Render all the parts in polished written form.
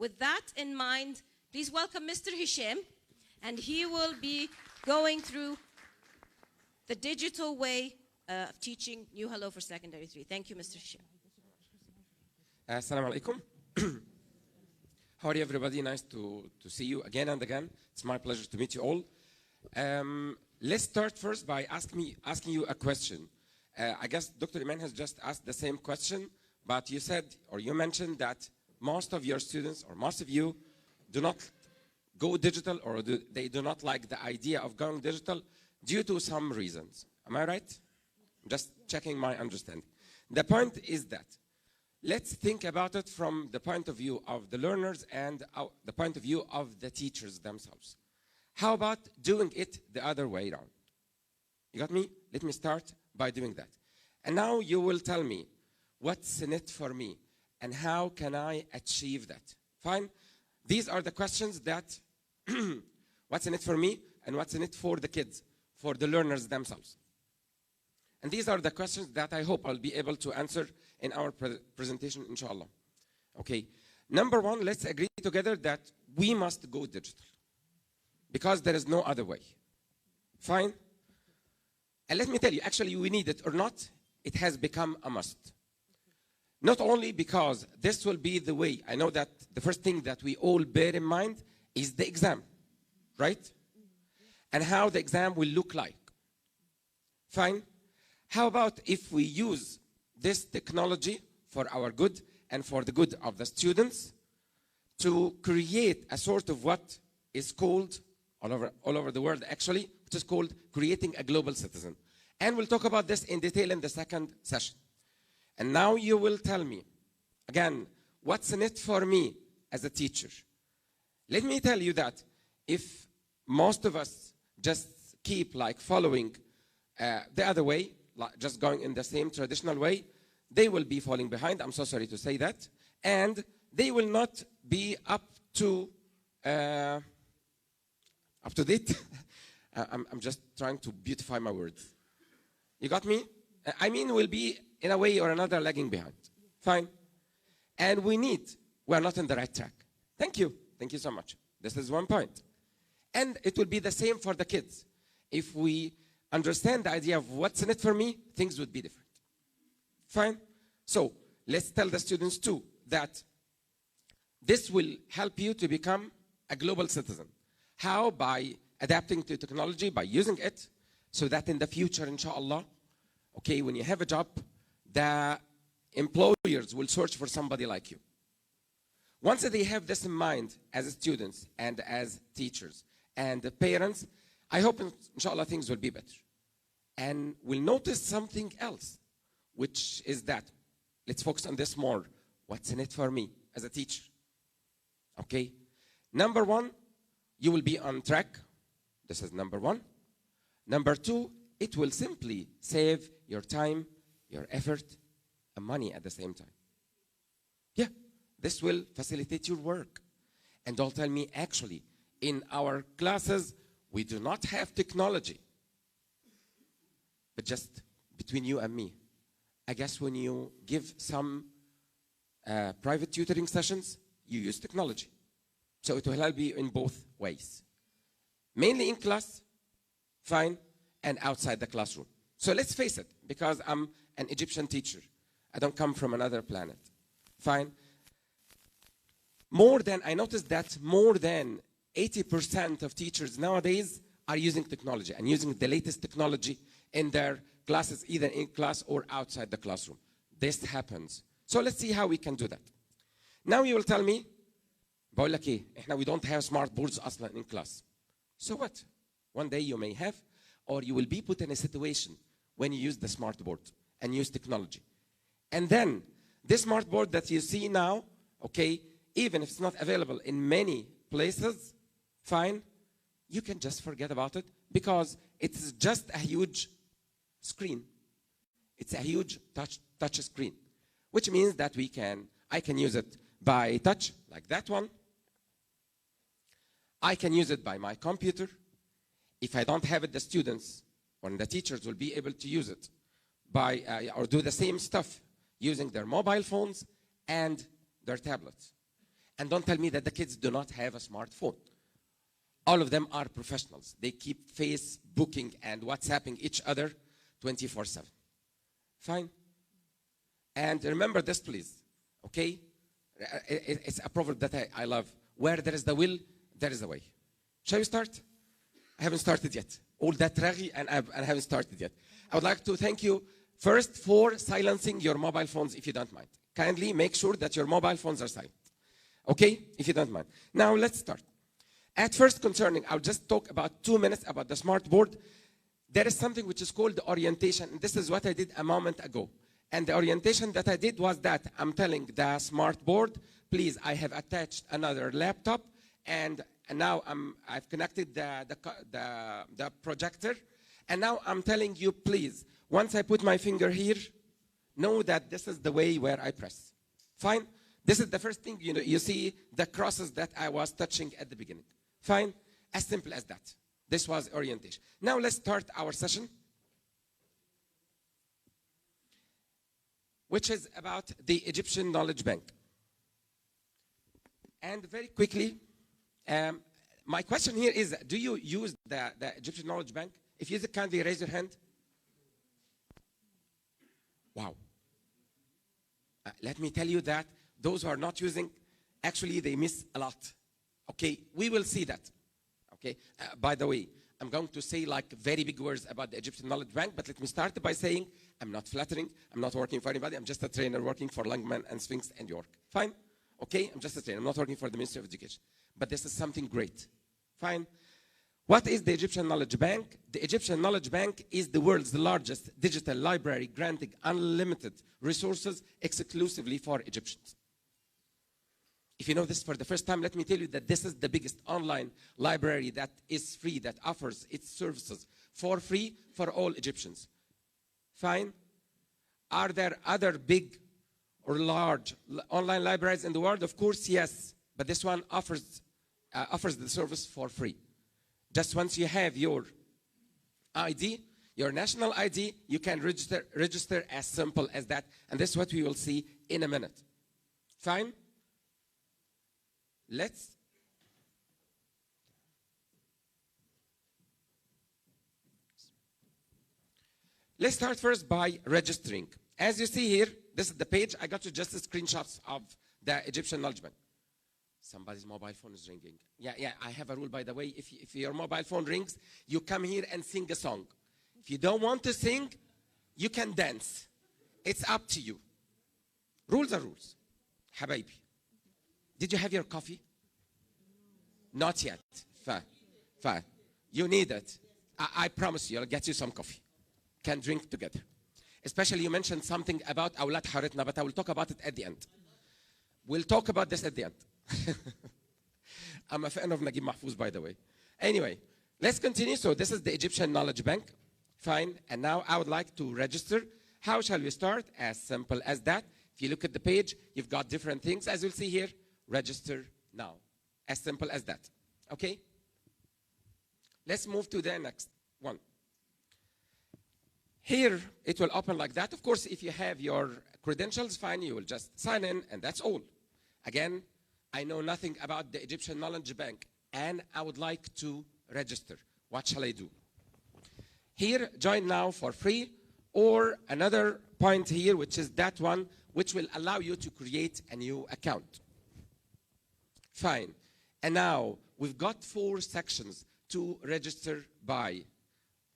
with that in mind, please welcome Mr. Hisham, and he will be going through the digital way of teaching New Hello for Secondary 3. Thank you, Mr. Hisham. Assalamu alaikum. How are you, everybody? Nice to see you again and again. It's my pleasure to meet you all. Let's start first by asking you a question. I guess Dr. Iman has just asked the same question, but you said, or you mentioned that most of your students, or most of you, do not go digital, or they do not like the idea of going digital due to some reasons. Am I right? Just checking my understanding. The point is that let's think about it from the point of view of the learners and the point of view of the teachers themselves. How about doing it the other way around? You got me? Let me start by doing that. And now you will tell me what's in it for me and how can I achieve that. Fine? These are the questions that what's in it for me and what's in it for the kids, for the learners themselves. And these are the questions that I hope I'll be able to answer in our presentation, inshallah. Okay. Number one, let's agree together that we must go digital because there is no other way. Fine? And let me tell you, actually, we need it or not, it has become a must. Not only because this will be the way, I know that the first thing that we all bear in mind is the exam, right? And how the exam will look like. Fine? How about if we use this technology for our good and for the good of the students to create a sort of what is called, all over the world actually, which is called creating a global citizen. And we'll talk about this in detail in the second session. And now you will tell me, again, what's in it for me as a teacher? Let me tell you that if most of us just keep like following the other way, like just going in the same traditional way, they will be falling behind. I'm so sorry to say that. And they will not be up to date. I'm just trying to beautify my words. You got me? I mean, we'll be in a way or another lagging behind. Fine. And we're not on the right track. Thank you. Thank you so much. This is one point. And it will be the same for the kids. If we understand the idea of what's in it for me, things would be different. Fine? So let's tell the students too that this will help you to become a global citizen. How? By adapting to technology, by using it, so that in the future, inshallah, okay, when you have a job, the employers will search for somebody like you. Once they have this in mind as students and as teachers and the parents, I hope, inshallah, things will be better. And we'll notice something else, which is that, let's focus on this more. What's in it for me as a teacher? Okay. Number one, you will be on track. This is number one. Number two, it will simply save your time, your effort, and money at the same time. Yeah, this will facilitate your work. And don't tell me, actually, in our classes, we do not have technology. But just between you and me, I guess when you give some private tutoring sessions, you use technology. So it will help you in both ways. Mainly in class, fine, and outside the classroom. So let's face it, because I'm an Egyptian teacher. I don't come from another planet. Fine. I noticed that more than 80% of teachers nowadays are using technology and using the latest technology in their classes, either in class or outside the classroom. This happens. So let's see how we can do that. Now you will tell me, بقول لك إيه, إحنا we don't have smart boards أصلا in class. So what? One day you may have, or you will be put in a situation when you use the smart board and use technology. And then this smart board that you see now, okay, even if it's not available in many places, fine, you can just forget about it because it's just a huge screen. It's a huge touch screen, which means that I can use it by touch, like that one. I can use it by my computer. If I don't have it, the students or the teachers will be able to use it by or do the same stuff using their mobile phones and their tablets. And don't tell me that the kids do not have a smartphone. All of them are professionals. They keep Facebooking and WhatsApping each other 24/7. Fine? And remember this, please. Okay? It's a proverb that I love. Where there is the will, there is the way. Shall we start? I haven't started yet. All that raghi, and I haven't started yet. I would like to thank you first for silencing your mobile phones, if you don't mind. Kindly make sure that your mobile phones are silent. Okay? If you don't mind. Now, let's start. At first, concerning, I'll just talk about 2 minutes about the smart board. There is something which is called the orientation. And this is what I did a moment ago. And the orientation that I did was that I'm telling the smart board, please, I have attached another laptop, and now I've connected the projector, and now I'm telling you, please, once I put my finger here, know that this is the way where I press. Fine? This is the first thing, you see the crosses that I was touching at the beginning. Fine? As simple as that. This was orientation. Now let's start our session, which is about the Egyptian Knowledge Bank. And very quickly, my question here is, do you use the Egyptian Knowledge Bank? If you use it, kindly raise your hand. Wow. Let me tell you that those who are not using, actually they miss a lot. Okay, we will see that. Okay, by the way, I'm going to say like very big words about the Egyptian Knowledge Bank, but let me start by saying I'm not flattering. I'm not working for anybody. I'm just a trainer working for Langman and Sphinx and York. Fine? Okay, I'm just a trainer. I'm not working for the Ministry of Education. But this is something great. Fine? What is the Egyptian Knowledge Bank? The Egyptian Knowledge Bank is the world's largest digital library granting unlimited resources exclusively for Egyptians. If you know this for the first time, let me tell you that this is the biggest online library that is free, that offers its services for free for all Egyptians. Fine? Are there other big or large online libraries in the world? Of course, yes. But this one offers the service for free. Just once you have your ID, your national ID, you can register as simple as that. And this is what we will see in a minute. Fine? Let's start first by registering. As you see here, this is the page. I got you just screenshots of the Egyptian Knowledge Bank. Somebody's mobile phone is ringing. Yeah, I have a rule, by the way. If your mobile phone rings, you come here and sing a song. If you don't want to sing, you can dance. It's up to you. Rules are rules. Habibi. Did you have your coffee? Not yet. Fine. You need it. I promise you, I'll get you some coffee. Can drink together. Especially you mentioned something about Awlad Haritna, but I will talk about it at the end. We'll talk about this at the end. I'm a fan of Naguib Mahfouz, by the way. Anyway, let's continue. So this is the Egyptian Knowledge Bank. Fine. And now I would like to register. How shall we start? As simple as that. If you look at the page, you've got different things. As you'll see here, register now. As simple as that. Okay? Let's move to the next one. Here, it will open like that. Of course, if you have your credentials, fine, you will just sign in, and that's all. Again, I know nothing about the Egyptian Knowledge Bank, and I would like to register. What shall I do? Here, join now for free, or another point here, which is that one, which will allow you to create a new account. Fine. And now, we've got 4 sections to register by.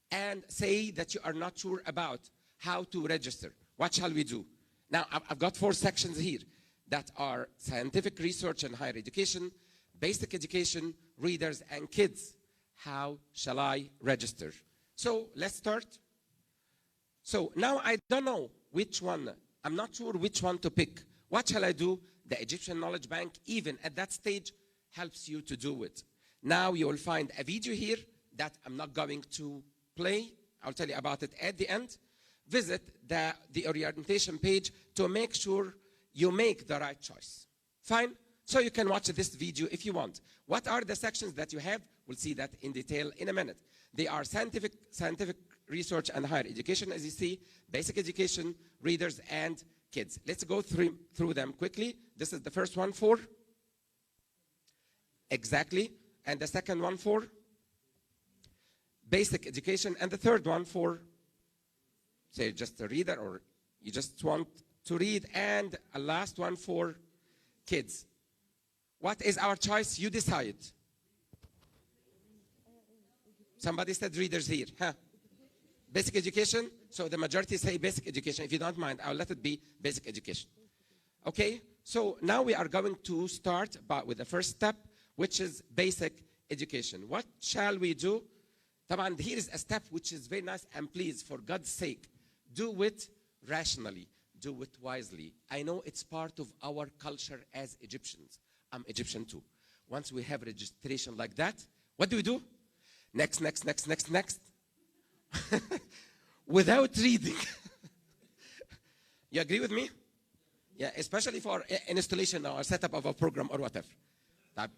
And say that you are not sure about how to register. What shall we do? Now, I've got 4 sections here that are scientific research and higher education, basic education, readers, and kids. How shall I register? So let's start. So now I don't know which one. I'm not sure which one to pick. What shall I do? The Egyptian Knowledge Bank, even at that stage, helps you to do it. Now you will find a video here that I'm not going to play. I'll tell you about it at the end. Visit the orientation page to make sure you make the right choice. Fine? So you can watch this video if you want. What are the sections that you have? We'll see that in detail in a minute. They are scientific research and higher education, as you see, basic education, readers, and kids. Let's go through them quickly. This is the first one for Exactly. And the second one for basic education. And the third one for, say, just a reader, or you just want to read. And a last one for kids. What is our choice? You decide. Somebody said readers here. Huh? Basic education. So the majority say basic education. If you don't mind, I'll let it be basic education. Okay? So now we are going to start with the first step, which is basic education. What shall we do? Taban, here is a step which is very nice, and please, for God's sake, do it rationally. Do it wisely. I know it's part of our culture as Egyptians. I'm Egyptian too. Once we have registration like that, what do? Next, next, next, next, next. Without reading. You agree with me? Yeah, especially for installation or setup of a program or whatever. طيب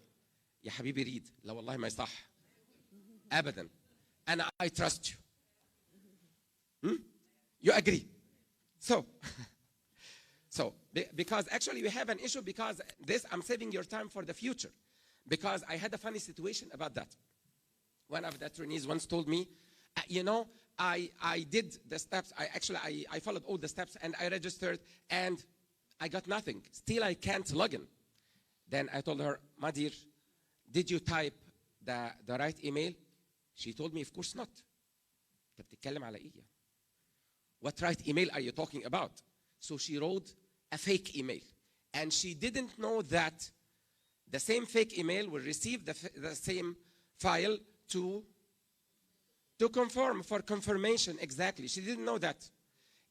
يا حبيبي read. لا والله ما يصح. أبدا. And I trust you. You agree? So, because actually we have an issue, because this, I'm saving your time for the future. Because I had a funny situation about that. One of the trainees once told me, you know, I did the steps, I followed all the steps, and I registered, and I got nothing. Still, I can't log in. Then I told her, my dear, did you type the right email? She told me, of course not. أنت بتتكلم على إيه؟ What right email are you talking about? So she wrote a fake email. And she didn't know that the same fake email will receive the same file to conform, for confirmation. Exactly. She didn't know that.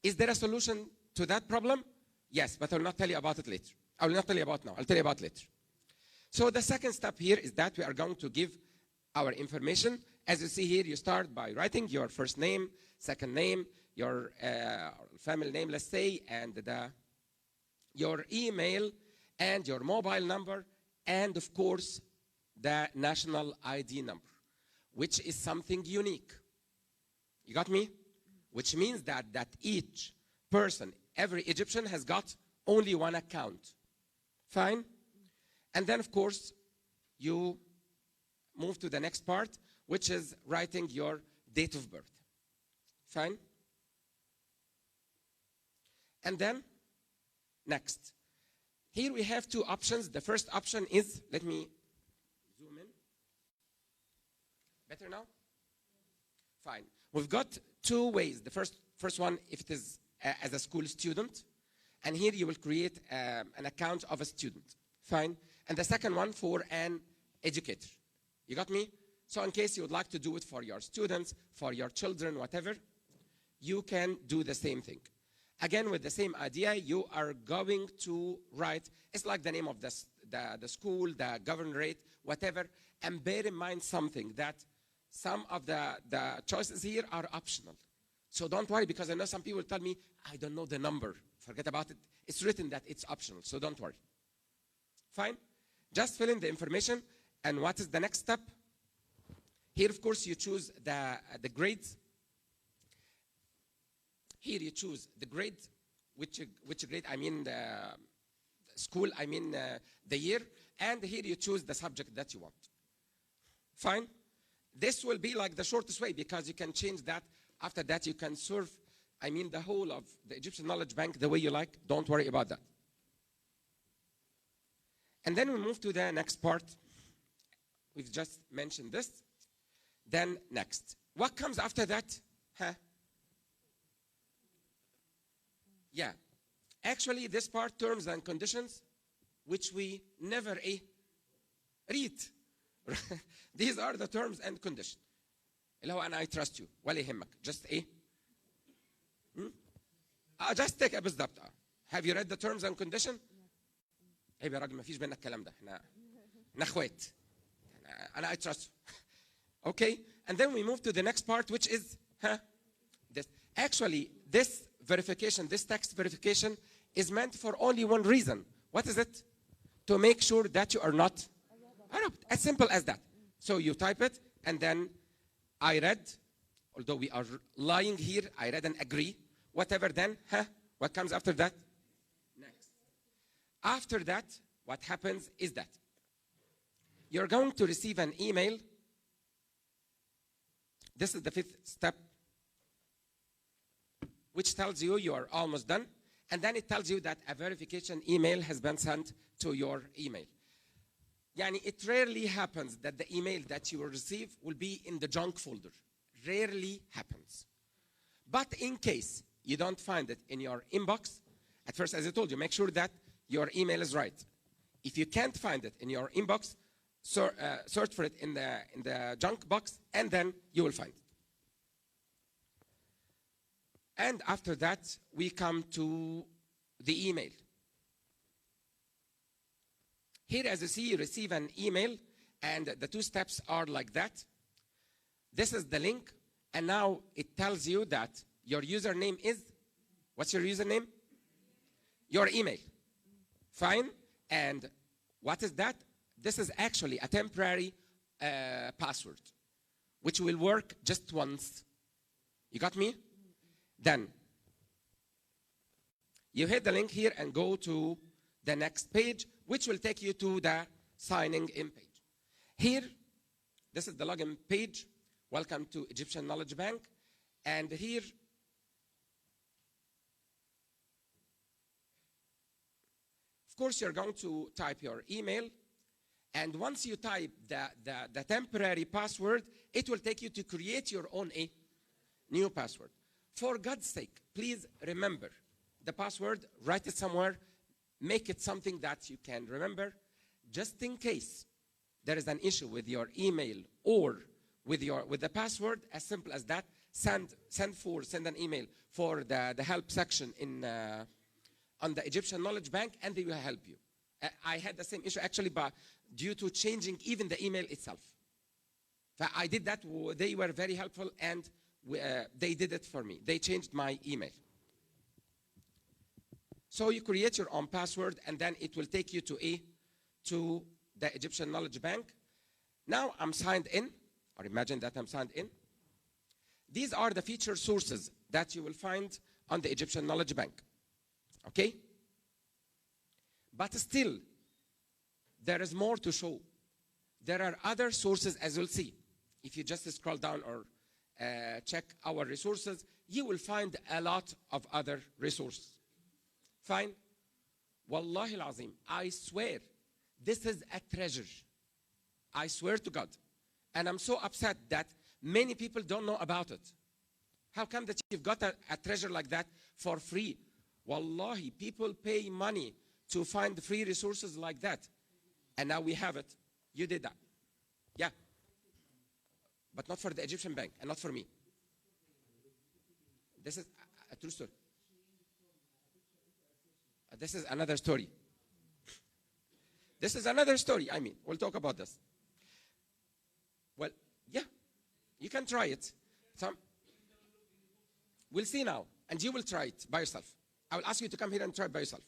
Is there a solution to that problem? Yes, but I will not tell you about it later. I will not tell you about now. I'll tell you about later. So the second step here is that we are going to give our information. As you see here, you start by writing your first name, second name, your family name, let's say, and your email, and your mobile number, and of course, the national ID number, which is something unique. You got me? Which means that each person, every Egyptian, has got only one account. Fine? And then, of course, you move to the next part, which is writing your date of birth. Fine? And then, next. Here we have two options. The first option is, let me zoom in. Better now? Fine. We've got two ways. The first one, if it is as a school student, and here you will create an account of a student. Fine. And the second one for an educator. You got me? So in case you would like to do it for your students, for your children, whatever, you can do the same thing. Again, with the same idea, you are going to write, it's like the name of the school, the governorate, whatever, and bear in mind something, that some of the choices here are optional. So don't worry, because I know some people tell me, I don't know the number. Forget about it. It's written that it's optional, so don't worry. Fine? Just fill in the information, and what is the next step? Here, of course, you choose the grades. Here you choose the grade, which grade, I mean the school, I mean the year, and here you choose the subject that you want. Fine? This will be like the shortest way, because you can change that. After that, you can serve, I mean, the whole of the Egyptian Knowledge Bank the way you like. Don't worry about that. And then we move to the next part. We've just mentioned this. Then next. What comes after that? Huh? Yeah. Actually, this part, terms and conditions, which we never read. These are the terms and conditions. اللي هو I trust you. ولا يهمك. Just just take a بالضبط. Have you read the terms and conditions? عيب يا راجل ما فيش بيننا الكلام ده. احنا اخوات. I trust you. Okay, and then we move to the next part, which is this. Actually, this verification, this text verification, is meant for only one reason. What is it? To make sure that you are not Arab. As simple as that. So you type it, and then I read, although we are lying here, I read and agree. Whatever then, what comes after that? Next. After that, what happens is that you're going to receive an email. This is the 5th step, which tells you you are almost done. And then it tells you that a verification email has been sent to your email. Yani it rarely happens that the email that you will receive will be in the junk folder. Rarely happens. But in case you don't find it in your inbox, at first, as I told you, make sure that your email is right. If you can't find it in your inbox, search for it in the junk box, and then you will find it. And after that, we come to the email. Here, as you see, you receive an email, and the 2 steps are like that. This is the link, and now it tells you that your username is, what's your username? Your email. Fine. And what is that? This is actually a temporary password, which will work just once. You got me? Then you hit the link here and go to the next page, which will take you to the signing in page. Here, this is the login page. Welcome to Egyptian Knowledge Bank. And here, of course, you're going to type your email. And once you type the temporary password, it will take you to create your own new password. For God's sake, please remember the password, write it somewhere, make it something that you can remember. Just in case there is an issue with your email or with the password, as simple as that, send an email for the help section on the Egyptian Knowledge Bank, and they will help you. I had the same issue actually, but due to changing even the email itself. I did that. They were very helpful, and they did it for me. They changed my email. So you create your own password, and then it will take you to the Egyptian Knowledge Bank. Now I'm signed in, or imagine that I'm signed in. These are the feature sources that you will find on the Egyptian Knowledge Bank. Okay? But still, there is more to show. There are other sources, as you'll see. If you just scroll down or check our resources, you will find a lot of other resources. Fine? Wallahi al-azim, I swear, this is a treasure. I swear to God. And I'm so upset that many people don't know about it. How come that you've got a treasure like that for free? Wallahi, people pay money to find free resources like that. And now we have it. You did that. Yeah. But not for the Egyptian bank and not for me. This is a true story. This is another story. This is another story. I mean, we'll talk about this. Well, yeah, you can try it. We'll see now, and you will try it by yourself. I will ask you to come here and try it by yourself.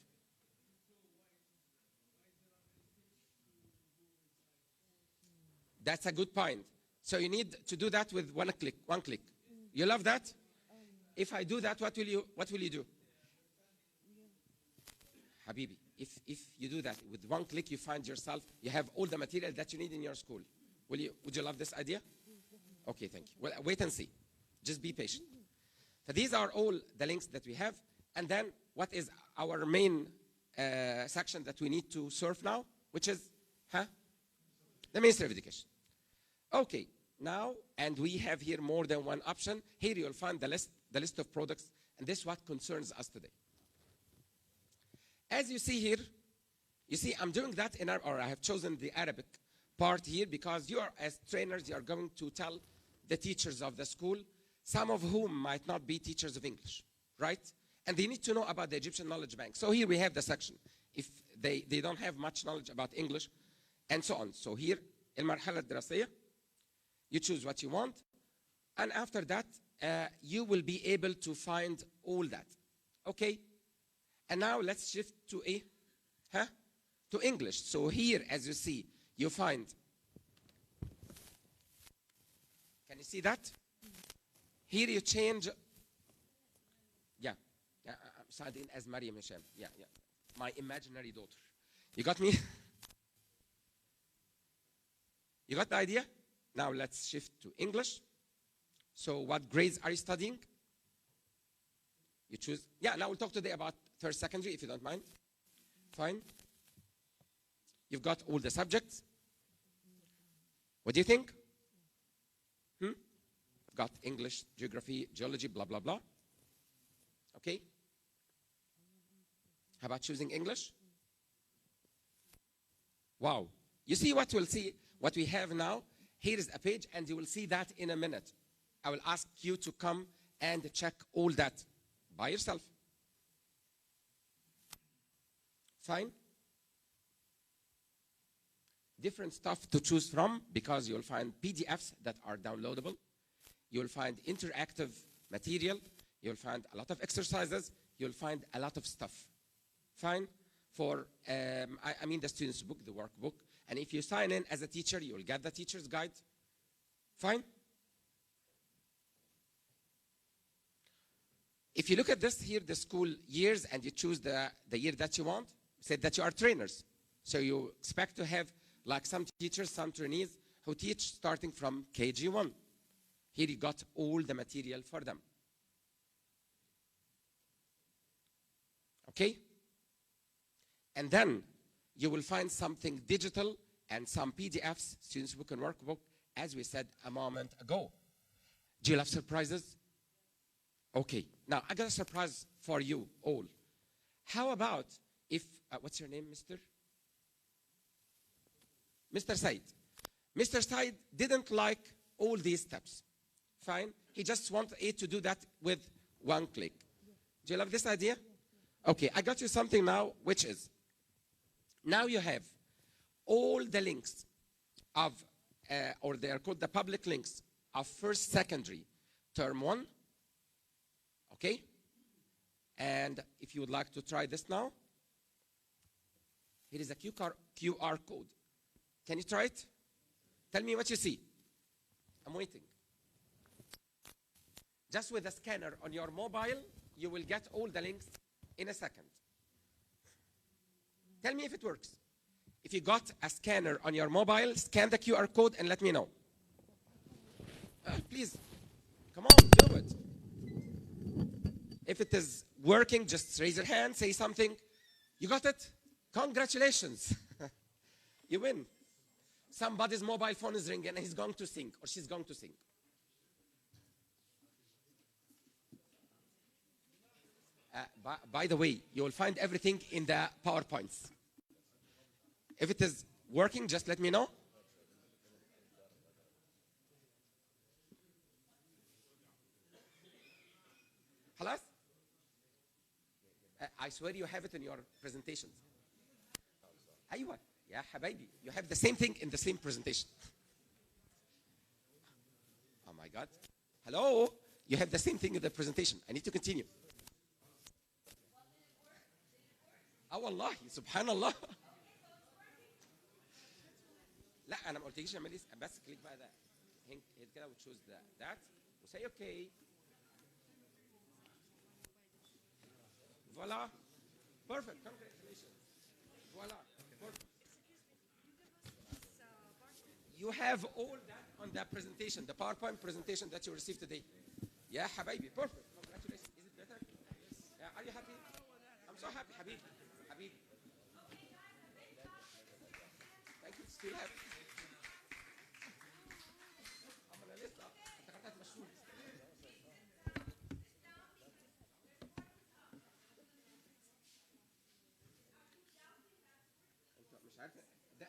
That's a good point. So you need to do that with one click. You love that? If I do that, what will you do? Habibi, if you do that with one click, you find yourself, you have all the material that you need in your school. Would you love this idea? Okay, thank you. Well, wait and see. Just be patient. So these are all the links that we have. And then what is our main section that we need to surf now, which is the Ministry of Education. Okay, now, and we have here more than one option. Here you'll find the list of products, and this is what concerns us today. As you see here, you see I'm doing that or I have chosen the Arabic part here because you are, as trainers, you are going to tell the teachers of the school, some of whom might not be teachers of English, right? And they need to know about the Egyptian Knowledge Bank. So here we have the section. If they don't have much knowledge about English, and so on. So here, المعرفه الدراسيه, you choose what you want. And after that, you will be able to find all that. Okay? And now let's shift to to English. So here, as you see, you find. Can you see that? Here you change. Yeah, I'm signed in as Mariam Hisham. Yeah, my imaginary daughter. You got me? You got the idea? Now let's shift to English. So what grades are you studying? You choose. Yeah, now we'll talk today about third secondary, if you don't mind. Fine. You've got all the subjects. What do you think? Got English, geography, geology, blah, blah, blah. Okay. How about choosing English? Wow. You see what we'll see, what we have now? Here is a page, and you will see that in a minute. I will ask you to come and check all that by yourself. Fine. Different stuff to choose from, because you'll find PDFs that are downloadable. You'll find interactive material. You'll find a lot of exercises. You'll find a lot of stuff. Fine. For, I mean the student's book, the workbook. And if you sign in as a teacher, you'll get the teacher's guide. Fine. If you look at this here, the school years, and you choose the year that you want, said that you are trainers. So you expect to have, like some teachers, some trainees who teach starting from KG1. Here you got all the material for them. Okay? And then you will find something digital and some PDFs, students' book and workbook, as we said a moment ago. Do you love surprises? Okay. Now, I got a surprise for you all. How about if, what's your name, Mr.? Mr. Said. Mr. Said didn't like all these steps. Fine. He just wanted to do that with one click. Do you love this idea? Okay, I got you something now, which is, now you have all the links of, or they are called the public links of first secondary term 1. Okay? And if you would like to try this now, here is a QR code. Can you try it? Tell me what you see. I'm waiting. Just with a scanner on your mobile, you will get all the links in a second. Tell me if it works. If you got a scanner on your mobile, scan the QR code and let me know. Please, come on, do it. If it is working, just raise your hand, say something. You got it? Congratulations. You win. Somebody's mobile phone is ringing and he's going to sing, or she's going to sing. By the way, you will find everything in the PowerPoints. If it is working, just let me know. Halas? I swear you have it in your presentations. Aywa. Yeah, habibi. You have the same thing in the same presentation. Oh my God. Hello? You have the same thing in the presentation. I need to continue. والله سبحان الله. لا انا ما قلتليش اعملي بس كليك بقى ده هيك كده وتشوز ذات وسي اوكي. فوالا. Perfect. Congratulations. Voila. Perfect. You have all that on the presentation, the PowerPoint presentation that you received today. Yeah, habibi. Perfect. Congratulations. Is it better? Yeah, are you happy? I'm so happy, habibi. Habibi. Thank you. Still happy.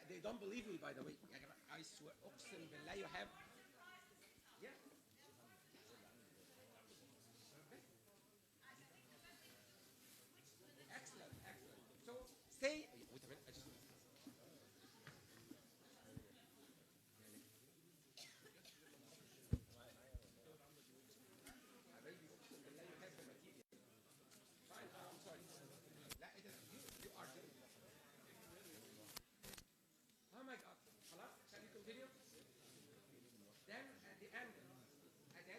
They don't believe me, by the way. I swear, أقسم بالله you have. Yeah. Excellent, excellent. So say. Wait a minute. Fine. I'm sorry. You are doing. Oh my God. Halas, shall we continue? Then at the end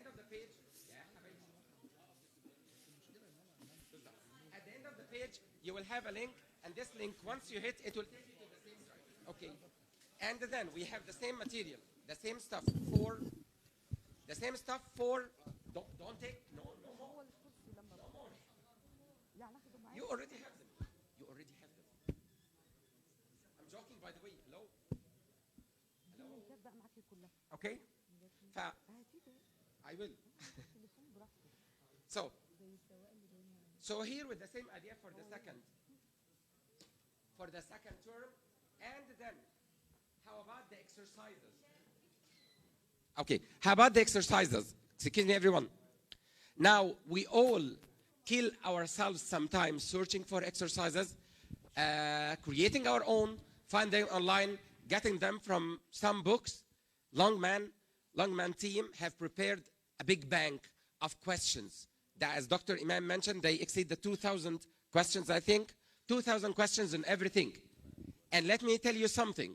of the page, at the end of the page, you will have a link, and this link, once you hit, it will take you to the same site. Okay. And then we have the same material, the same stuff for, don't take, no more. No more. You already have them. You already have them. I'm joking, by the way. Hello? Okay? I will. So here with the same idea for the second term, and then how about the exercises? Okay, how about the exercises? Excuse me, everyone. Now, we all kill ourselves sometimes searching for exercises, creating our own, find them online, getting them from some books. Longman team have prepared a big bank of questions that, as Dr. Imam mentioned, they exceed the 2,000 questions, I think. 2,000 questions on everything. And let me tell you something,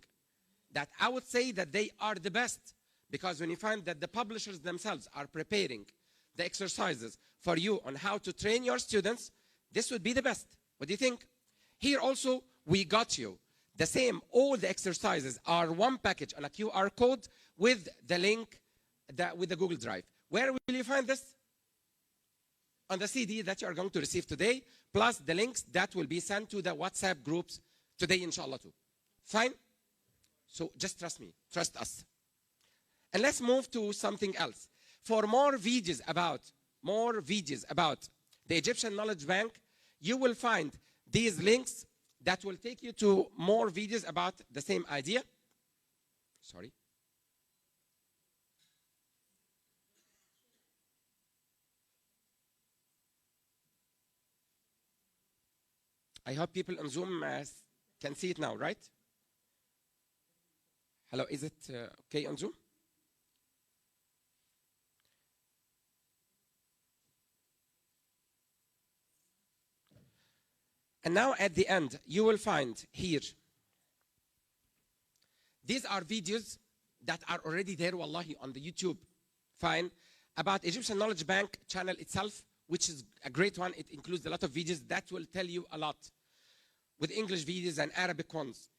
that I would say that they are the best, because when you find that the publishers themselves are preparing the exercises for you on how to train your students, this would be the best. What do you think? Here also, we got you the same, all the exercises are one package on a QR code with the link, with the Google Drive. Where will you find this? On the CD that you are going to receive today, plus the links that will be sent to the WhatsApp groups today, inshallah, too. Fine? So just trust me, trust us. And let's move to something else. For more videos about the Egyptian Knowledge Bank, you will find these links that will take you to more videos about the same idea. Sorry. I hope people on Zoom can see it now, right? Hello, is it okay on Zoom? And now at the end, you will find here, these are videos that are already there, wallahi, on the YouTube, fine, about Egyptian Knowledge Bank channel itself, which is a great one. It includes a lot of videos that will tell you a lot, with English videos and Arabic ones.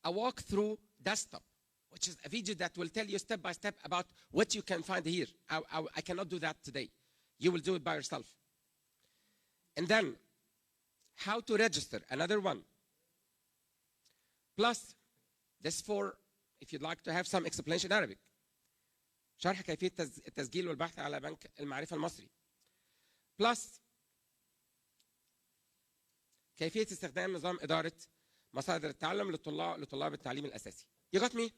A walk-through desktop, which is a video that will tell you step by step about what you can find here. I cannot do that today. You will do it by yourself. And then, how to register, another one. Plus, this for if you'd like to have some explanation in Arabic. شرح كيفية التسجيل والبحث على بنك المعرفه المصري. Plus, كيفية استخدام نظام إدارة مصادر التعلم لطلاب التعليم الأساسي. You got me?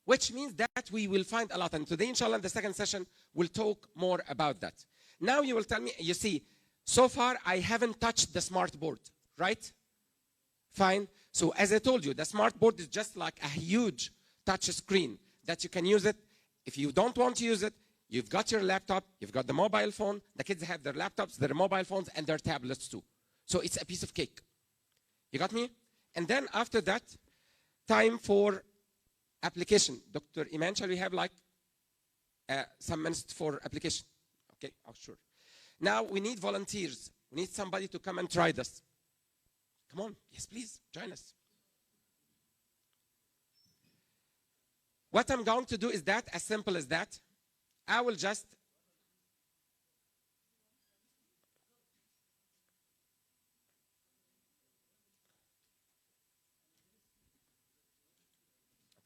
Which means that we will find a lot. And today, inshallah, in the second session, we'll talk more about that. Now you will tell me, you see, so far, I haven't touched the smart board, right? Fine. So as I told you, the smart board is just like a huge touch screen that you can use it. If you don't want to use it, you've got your laptop, you've got the mobile phone. The kids have their laptops, their mobile phones, and their tablets too. So it's a piece of cake. You got me? And then after that, time for application. Dr. Iman, shall we have like some minutes for application? Okay, oh, sure. Now we need volunteers. We need somebody to come and try this. Come on, yes, please, join us. What I'm going to do is that, as simple as that. I will just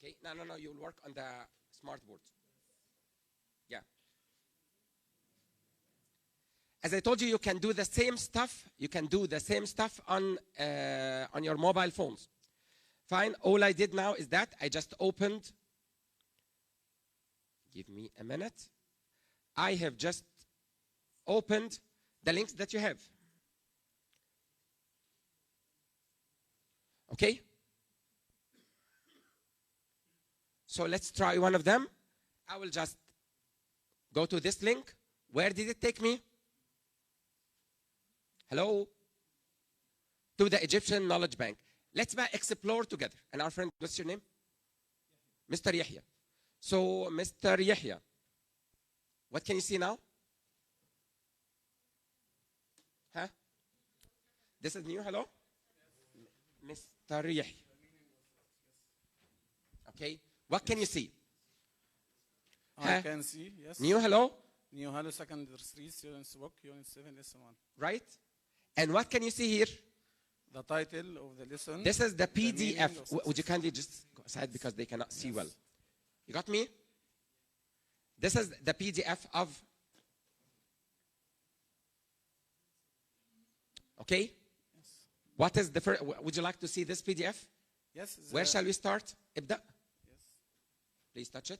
okay, no, you'll work on the smart board. Yeah. As I told you, you can do the same stuff. You can do the same stuff on your mobile phones. Fine. All I did now is that I just opened. Give me a minute. I have just opened the links that you have. Okay? So let's try one of them. I will just go to this link. Where did it take me? Hello? To the Egyptian Knowledge Bank. Let's explore together. And our friend, what's your name? Mr. Yahya. So, Mr. Yahya, what can you see now? Huh? This is new, hello? Mr. Yahya. Okay. What can you see? I can see, yes. New hello, New Hello Secondary 3, Students Book, Unit 7, Lesson 1. right? And what can you see here? The title of the lesson. This is the the meaning PDF. of Would you kindly just go aside because they cannot see well? You got me? This is the PDF of. Okay? Yes. What is the first? Would you like to see this PDF? Yes. Where shall we start? ابدأ. Yes. Please touch it.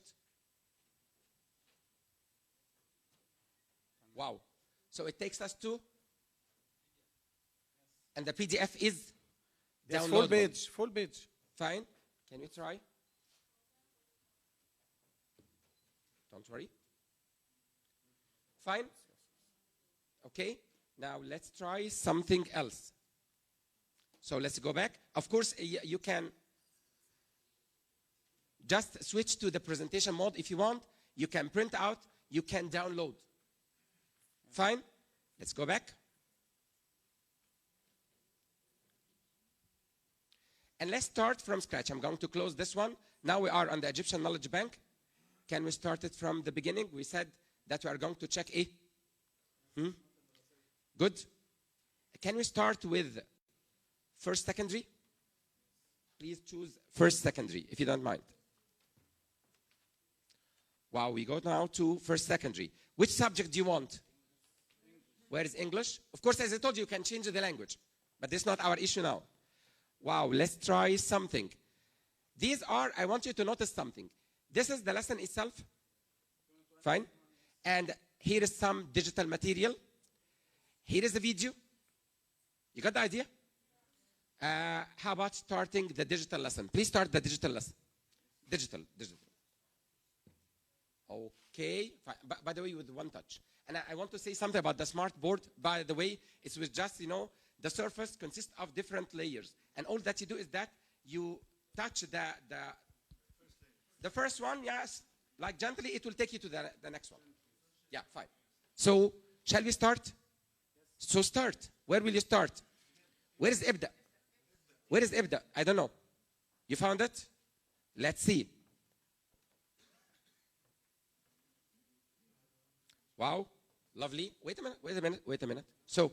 Wow. So it takes us to. And the PDF is Yes, downloadable. full page. Full page. Fine. Can you try? Don't worry. Fine. Okay. Now let's try something else. So let's go back. Of course, you can just switch to the presentation mode if you want. You can print out. You can download. Fine. Let's go back. And let's start from scratch. I'm going to close this one. Now we are on the Egyptian Knowledge Bank. Can we start it from the beginning? We said that we are going to check A. Good. Can we start with first secondary? Please choose first secondary, if you don't mind. Wow, we go now to first secondary. Which subject do you want? Where is English? Of course, as I told you, you can change the language. But this is not our issue now. Wow, let's try something. These are, I want you to notice something. This is the lesson itself. Fine. And here is some digital material. Here is the video. You got the idea? How about starting the digital lesson? Please start the digital lesson. Digital. Okay. Fine. By the way, with one touch. And I want to say something about the smart board. By the way, it's with just, the surface consists of different layers. And all that you do is that you touch the first one, yes, like gently, it will take you to the next one. Yeah, fine. So, shall we start? So start. Where will you start? Where is Ibda? Where is Ibda? I don't know. You found it? Let's see. Wow, lovely. Wait a minute. So,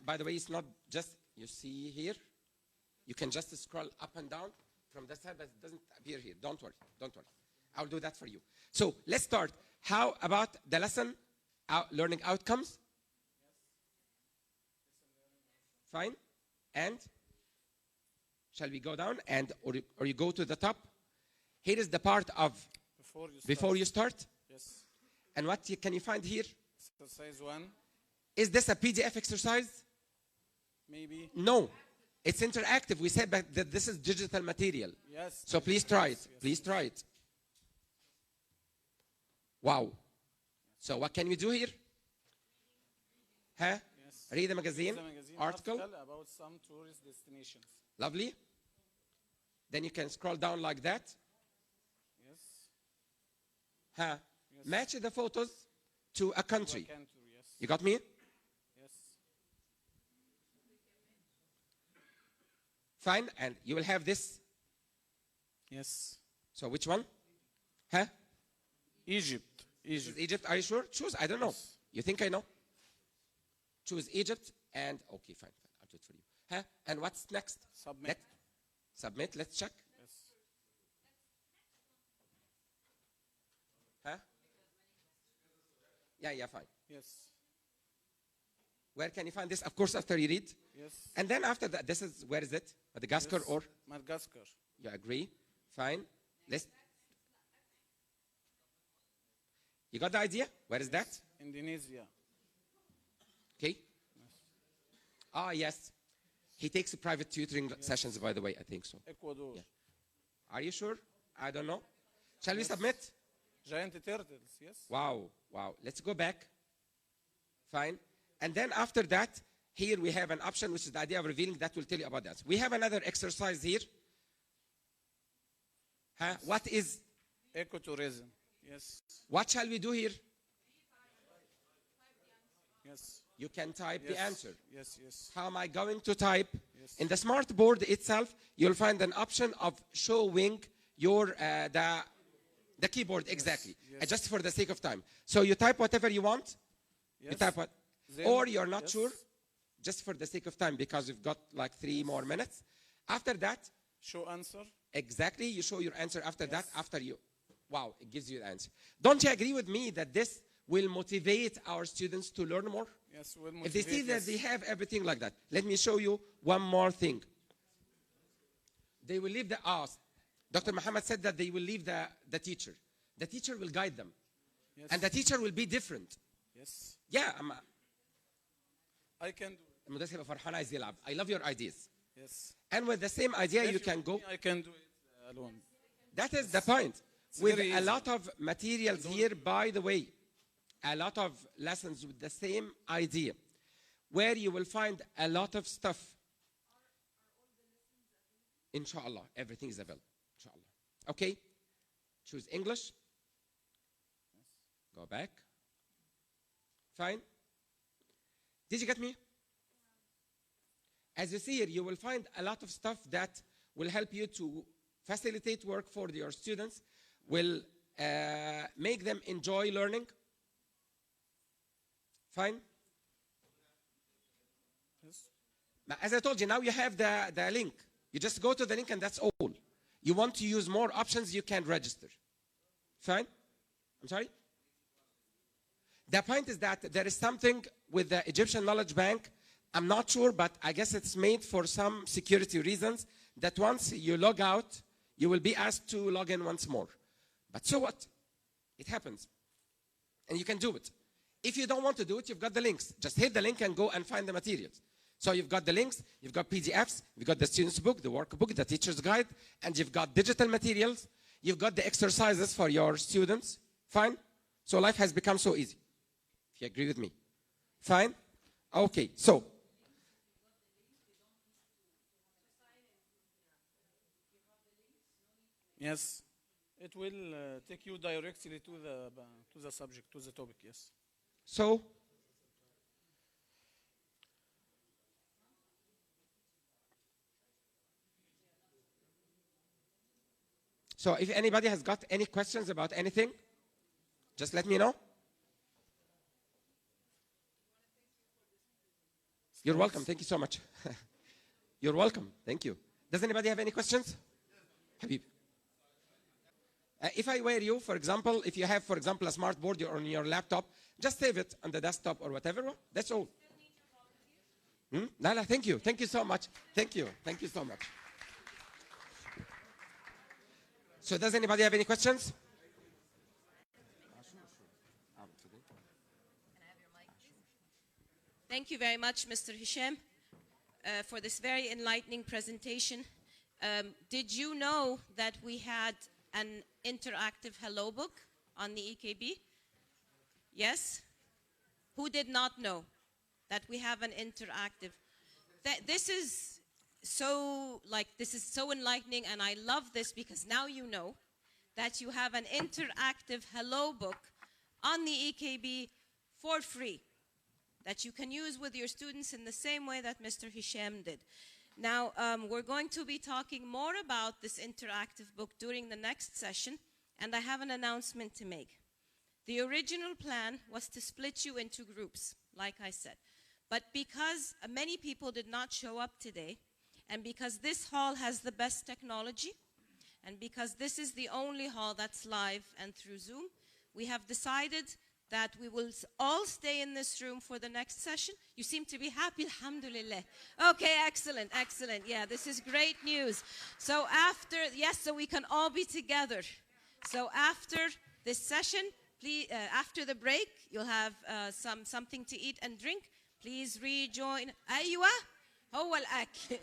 by the way, it's not just, you see here, you can just scroll up and down from the side, but it doesn't appear here. Don't worry. I'll do that for you. So, let's start. How about the lesson, learning outcomes? Fine. And shall we go down or you go to the top? Here is the part of before you start. Yes. And what can you find here? Exercise 1. Is this a PDF exercise? Maybe. No. It's interactive. We said that this is digital material. Yes. So please try it. Yes. Please try it. Wow. So what can we do here? Huh? Yes. Read the magazine, article. About some tourist destinations. Lovely. Then you can scroll down like that. Yes. Huh? Yes. Match the photos to a country. Yes. You got me? Yes. Fine. And you will have this. Yes. So which one? Huh? Egypt. Egypt. Are you sure? Choose. I don't know. Yes. You think I know? Choose Egypt and okay, fine. I'll do it for you. Huh? And what's next? Submit. Submit. Let's check. Yes. Huh? Yeah, fine. Yes. Where can you find this? Of course, after you read. Yes. And then after that, this is, where is it? Madagascar Yes. or? Madagascar. You agree? Fine. You got the idea? Where is that? Indonesia. Okay. Yes. He takes private tutoring sessions, by the way, I think so. Ecuador. Yeah. Are you sure? I don't know. Shall we submit? Giant turtles. Yes. Wow. Let's go back. Fine. And then after that, here we have an option, which is the idea of revealing. That will tell you about that. We have another exercise here. Huh? What is? Ecotourism. Yes. What shall we do here? Yes. You can type the answer. Yes. How am I going to type? Yes. In the smart board itself, you'll find an option of showing your the keyboard exactly. yes. Just for the sake of time. So you type whatever you want. You Yes. type what, Then- or you're not yes. sure. Just for the sake of time, because we've got like 3 more minutes. After that, Show answer. exactly, you show your answer after that. Yes. After you, wow, it gives you the answer. Don't you agree with me that this will motivate our students to learn more? Yes, will If they see motivate, that yes. they have everything like that. Let me show you one more thing. They will leave the Dr. Muhammad said that they will leave the teacher. The teacher will guide them. Yes. And the teacher will be different. Yes. Yeah, I can do it. المدرس هيبقى فرحان عايز يلعب. I love your ideas. Yes. And with the same idea, If you can go. I can do it alone. That is the point. It's With very a easy. lot of materials here, by the way, a lot of lessons with the same idea, where you will find a lot of stuff. Inshallah, everything is available. Inshallah. Okay? Choose English. Go back. Fine. Did you get me? As you see here, you will find a lot of stuff that will help you to facilitate work for your students, will make them enjoy learning. Fine? Yes. As I told you, now you have the link. You just go to the link and that's all. You want to use more options, you can register. Fine? I'm sorry? The point is that there is something with the Egyptian Knowledge Bank. I'm not sure, but I guess it's made for some security reasons that once you log out, you will be asked to log in once more. But so what? It happens. And you can do it. If you don't want to do it, you've got the links. Just hit the link and go and find the materials. So you've got the links, you've got PDFs, you've got the student's book, the workbook, the teacher's guide, and you've got digital materials. You've got the exercises for your students. Fine? So life has become so easy. If you agree with me. Fine? Okay, so. Yes. It will take you directly to the subject, to the topic. Yes. So, if anybody has got any questions about anything, just let me know. You're welcome. Thank you so much. You're welcome. Thank you. Does anybody have any questions? Habib. If I were you, for example, if you have, for example, a smart board on your laptop, just save it on the desktop or whatever. That's all. Nala, thank you. Thank you so much. Thank you. Thank you so much. So does anybody have any questions? Thank you very much, Mr. Hisham, for this very enlightening presentation. Did you know that we had an interactive Hello Book on the EKB? Yes? Who did not know that we have an interactive? This is so enlightening, and I love this because now you know that you have an interactive Hello Book on the EKB for free that you can use with your students in the same way that Mr. Hisham did. Now, we're going to be talking more about this interactive book during the next session, and I have an announcement to make. The original plan was to split you into groups, like I said. But because many people did not show up today, and because this hall has the best technology, and because this is the only hall that's live and through Zoom, we have decided that we will all stay in this room for the next session. You seem to be happy, alhamdulillah. Okay, excellent, excellent. Yeah, this is great news. So so we can all be together. So after this session, please, after the break, you'll have something to eat and drink. Please rejoin. أيوة, هو الأكل.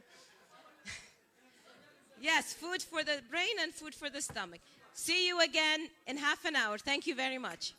Yes, food for the brain and food for the stomach. See you again in half an hour. Thank you very much.